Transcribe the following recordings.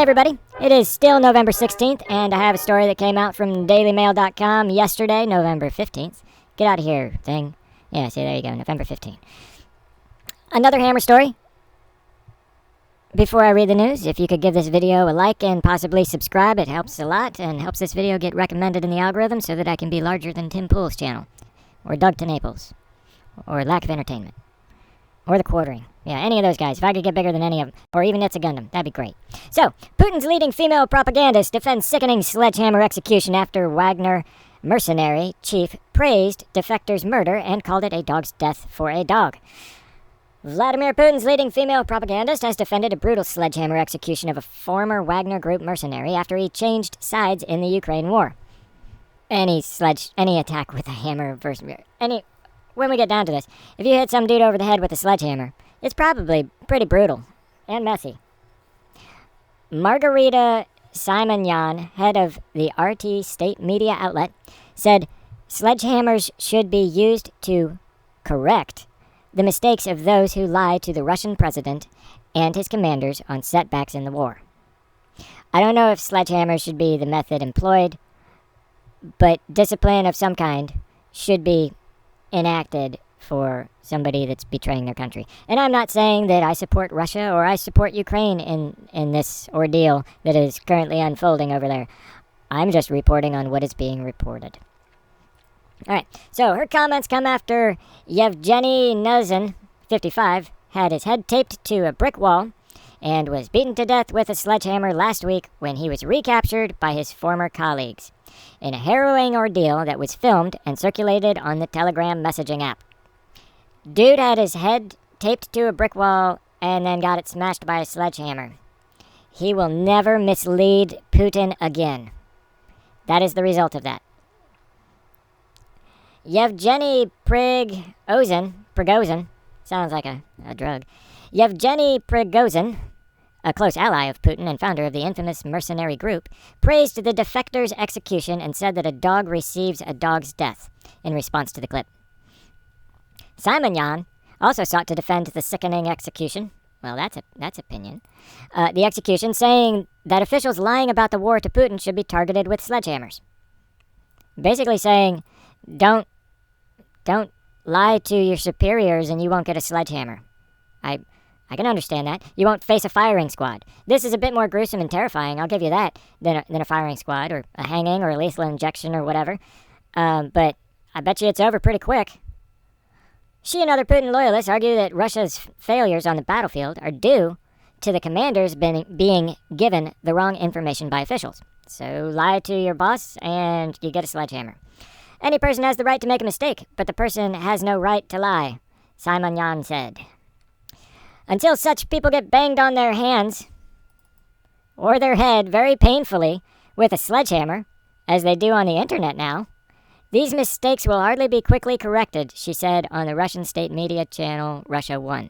everybody. It is still November 16th, and I have a story that came out from dailymail.com yesterday, November 15th. Get out of here, thing. Yeah, see, there you go, November 15th. Another hammer story. Before I read the news, if you could give this video a like and possibly subscribe, it helps a lot and helps this video get recommended in the algorithm so that I can be larger than Tim Pool's channel, or Doug to Naples, or Lack of Entertainment, or The Quartering. Yeah, any of those guys. If I could get bigger than any of them, or even It's a Gundam, that'd be great. So, Putin's leading female propagandist defends sickening sledgehammer execution after Wagner mercenary chief praised defector's murder and called it a dog's death for a dog. Vladimir Putin's leading female propagandist has defended a brutal sledgehammer execution of a former Wagner Group mercenary after he changed sides in the Ukraine war. Any attack with a hammer versus when we get down to this, if you hit some dude over the head with a sledgehammer, it's probably pretty brutal and messy. Margarita Simonyan, head of the RT state media outlet, said sledgehammers should be used to correct the mistakes of those who lie to the Russian president and his commanders on setbacks in the war. I don't know if sledgehammers should be the method employed, but discipline of some kind should be enacted for somebody that's betraying their country. And I'm not saying that I support Russia or I support Ukraine in this ordeal that is currently unfolding over there. I'm just reporting on what is being reported. All right, so her comments come after Yevgeny Nuzin, 55, had his head taped to a brick wall and was beaten to death with a sledgehammer last week when he was recaptured by his former colleagues in a harrowing ordeal that was filmed and circulated on the Telegram messaging app. Dude had his head taped to a brick wall and then got it smashed by a sledgehammer. He will never mislead Putin again. That is the result of that. Yevgeny Prigozhin, sounds like a drug. Yevgeny Prigozhin, a close ally of Putin and founder of the infamous mercenary group, praised the defector's execution and said that a dog receives a dog's death in response to the clip. Simonyan also sought to defend the sickening execution. Well, that's opinion. The execution, saying that officials lying about the war to Putin should be targeted with sledgehammers. Basically saying, don't lie to your superiors and you won't get a sledgehammer. I can understand that. You won't face a firing squad. This is a bit more gruesome and terrifying, I'll give you that, than a firing squad or a hanging or a lethal injection or whatever. But I bet you it's over pretty quick. She and other Putin loyalists argue that Russia's failures on the battlefield are due to the commanders being given the wrong information by officials. So lie to your boss and you get a sledgehammer. Any person has the right to make a mistake, but the person has no right to lie, Simonyan said. Until such people get banged on their hands or their head very painfully with a sledgehammer, as they do on the internet now, these mistakes will hardly be quickly corrected, she said on the Russian state media channel Russia 1.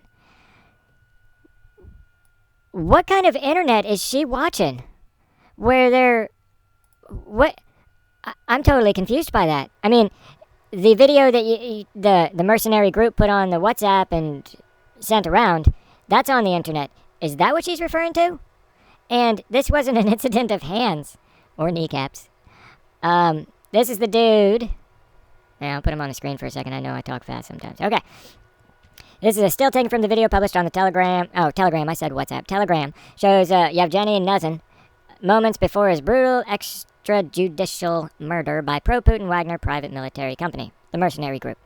What kind of internet is she watching? I'm totally confused by that. I mean, the video that the mercenary group put on the WhatsApp and sent around, that's on the internet. Is that what she's referring to? And this wasn't an incident of hands or kneecaps. This is the dude. Yeah, I'll put him on the screen for a second. I know I talk fast sometimes. Okay. This is a still taken from the video published on the Telegram. Oh, Telegram. I said WhatsApp. Telegram shows Yevgeny Nuzin moments before his brutal extrajudicial murder by pro-Putin Wagner private military company, the mercenary group.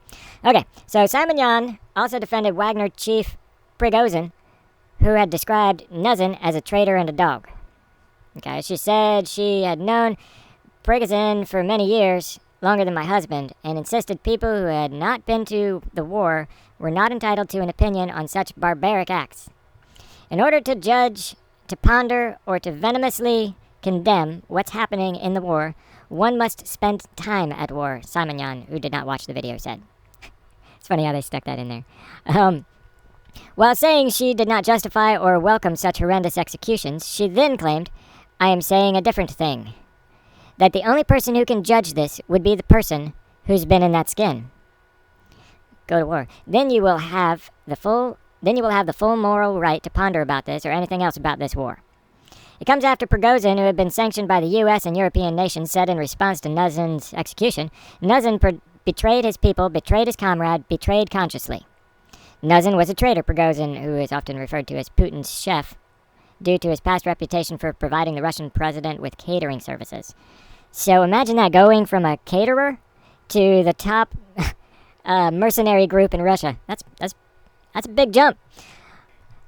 Okay, so Simonyan also defended Wagner chief Prigozhin, who had described Nuzin as a traitor and a dog. Okay, she said she had known Prigozhin for many years, longer than my husband, and insisted people who had not been to the war were not entitled to an opinion on such barbaric acts. In order to judge, to ponder, or to venomously condemn what's happening in the war, one must spend time at war, Simonyan, who did not watch the video, said. It's funny how they stuck that in there. While saying she did not justify or welcome such horrendous executions, she then claimed, I am saying a different thing. That the only person who can judge this would be the person who's been in that skin. Go to war. Then you will have the full moral right to ponder about this or anything else about this war. It comes after Prigozhin, who had been sanctioned by the U.S. and European nations, said in response to Nuzin's execution, Nuzin betrayed his people, betrayed his comrade, betrayed consciously. Nuzin was a traitor, Prigozhin, who is often referred to as Putin's chef, due to his past reputation for providing the Russian president with catering services. So imagine that, going from a caterer to the top mercenary group in Russia. That's a big jump.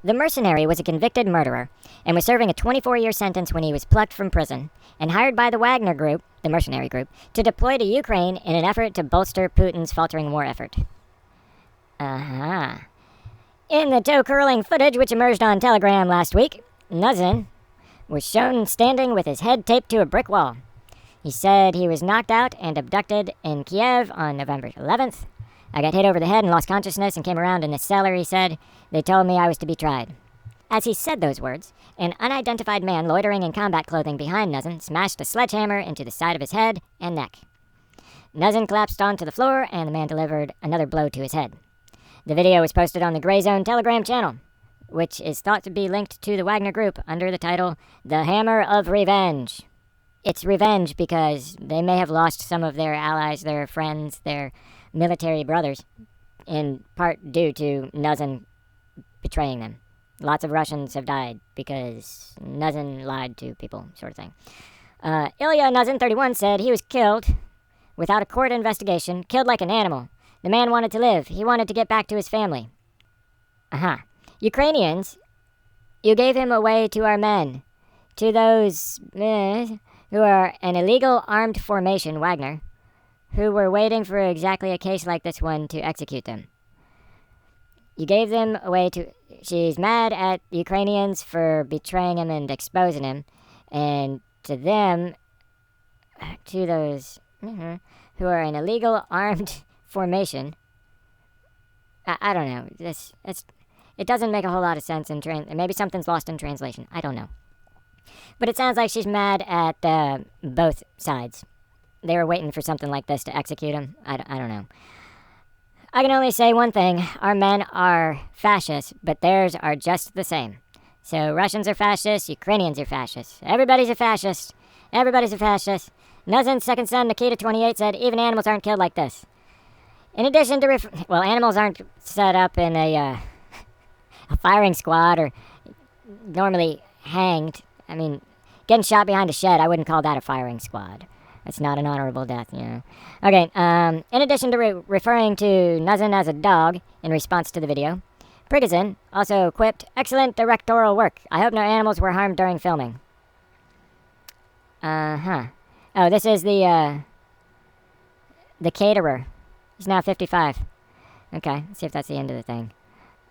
The mercenary was a convicted murderer and was serving a 24-year sentence when he was plucked from prison and hired by the Wagner Group, the mercenary group, to deploy to Ukraine in an effort to bolster Putin's faltering war effort. In the toe-curling footage which emerged on Telegram last week, Nuzin was shown standing with his head taped to a brick wall. He said he was knocked out and abducted in Kiev on November 11th. I got hit over the head and lost consciousness and came around in a cellar, he said. They told me I was to be tried. As he said those words, an unidentified man loitering in combat clothing behind Nuzin smashed a sledgehammer into the side of his head and neck. Nuzin collapsed onto the floor, and the man delivered another blow to his head. The video was posted on the Grey Zone Telegram channel, which is thought to be linked to the Wagner Group under the title, The Hammer of Revenge. It's revenge because they may have lost some of their allies, their friends, their military brothers, in part due to Nuzin betraying them. Lots of Russians have died because Nuzin lied to people, sort of thing. Ilya Nuzin, 31, said he was killed without a court investigation, killed like an animal. The man wanted to live. He wanted to get back to his family. Ukrainians, you gave him away to our men, to those who are an illegal armed formation, Wagner, who were waiting for exactly a case like this one to execute them. You gave them away to... She's mad at Ukrainians for betraying him and exposing him, and to them, to those who are an illegal armed formation. I don't know. It doesn't make a whole lot of sense in maybe something's lost in translation. I don't know. But it sounds like she's mad at both sides. They were waiting for something like this to execute him. I don't know. I can only say one thing. Our men are fascists, but theirs are just the same. So Russians are fascists, Ukrainians are fascists. Everybody's a fascist. Everybody's a fascist. Nuzin's second son, Nikita, 28, said, even animals aren't killed like this. In addition to... animals aren't set up in a firing squad or normally hanged. I mean, getting shot behind a shed, I wouldn't call that a firing squad. That's not an honorable death, you know. Okay, in addition to referring to Nuzin as a dog in response to the video, Prigozhin also quipped, excellent directorial work. I hope no animals were harmed during filming. Oh, this is the caterer. He's now 55. Okay, let's see if that's the end of the thing.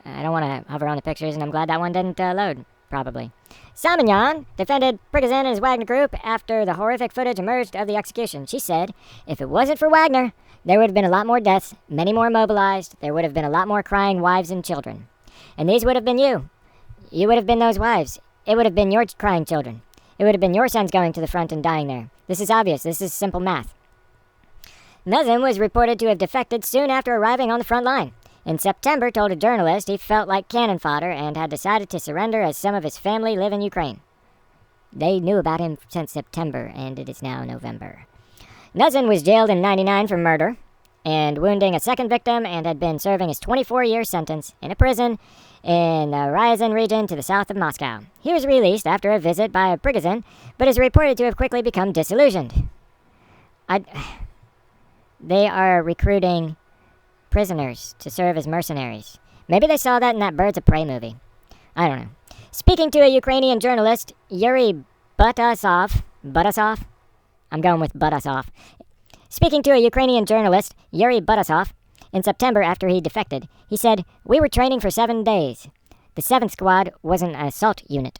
I don't want to hover on the pictures, and I'm glad that one didn't load, probably. Samanyan defended Prigozhin and his Wagner Group after the horrific footage emerged of the execution. She said, if it wasn't for Wagner, there would have been a lot more deaths, many more mobilized, there would have been a lot more crying wives and children. And these would have been you. You would have been those wives. It would have been your crying children. It would have been your sons going to the front and dying there. This is obvious. This is simple math. Nuzin was reported to have defected soon after arriving on the front line. In September, told a journalist he felt like cannon fodder and had decided to surrender as some of his family live in Ukraine. They knew about him since September, and it is now November. Nuzin was jailed in '99 for murder and wounding a second victim and had been serving his 24-year sentence in a prison in the Ryazan region to the south of Moscow. He was released after a visit by Prigozhin, but is reported to have quickly become disillusioned. They are recruiting prisoners to serve as mercenaries. Maybe they saw that in that Birds of Prey movie. I don't know. Speaking to a Ukrainian journalist, Yuri Butasov, I'm going with Butasov. Speaking to a Ukrainian journalist, Yuri Butasov, in September after he defected, he said, we were training for 7 days. The 7th Squad was an assault unit.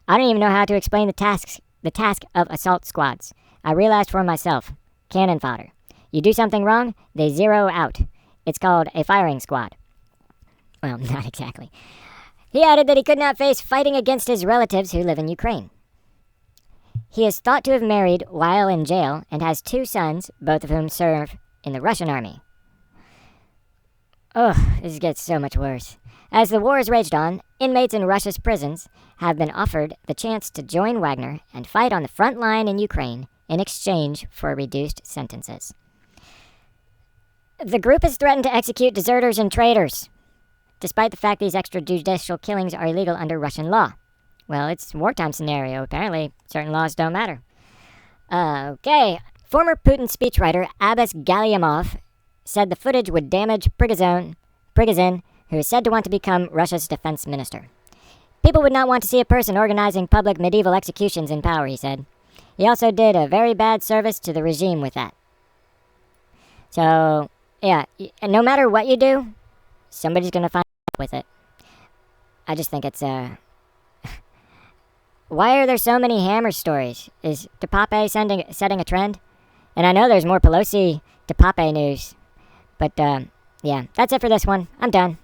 I don't even know how to explain the task of assault squads. I realized for myself. Cannon fodder. You do something wrong, they zero out. It's called a firing squad. Well, not exactly. He added that he could not face fighting against his relatives who live in Ukraine. He is thought to have married while in jail and has 2 sons, both of whom serve in the Russian army. Oh, this gets so much worse. As the war has raged on, inmates in Russia's prisons have been offered the chance to join Wagner and fight on the front line in Ukraine in exchange for reduced sentences. The group has threatened to execute deserters and traitors, despite the fact these extrajudicial killings are illegal under Russian law. Well, it's a wartime scenario. Apparently, certain laws don't matter. Okay. Former Putin speechwriter Abbas Galyamov said the footage would damage Prigozhin, who is said to want to become Russia's defense minister. People would not want to see a person organizing public medieval executions in power, he said. He also did a very bad service to the regime with that. So, yeah, no matter what you do, somebody's going to find out with it. I just think it's, Why are there so many Hammer stories? Is DePape setting a trend? And I know there's more Pelosi DePape news. But, yeah, that's it for this one. I'm done.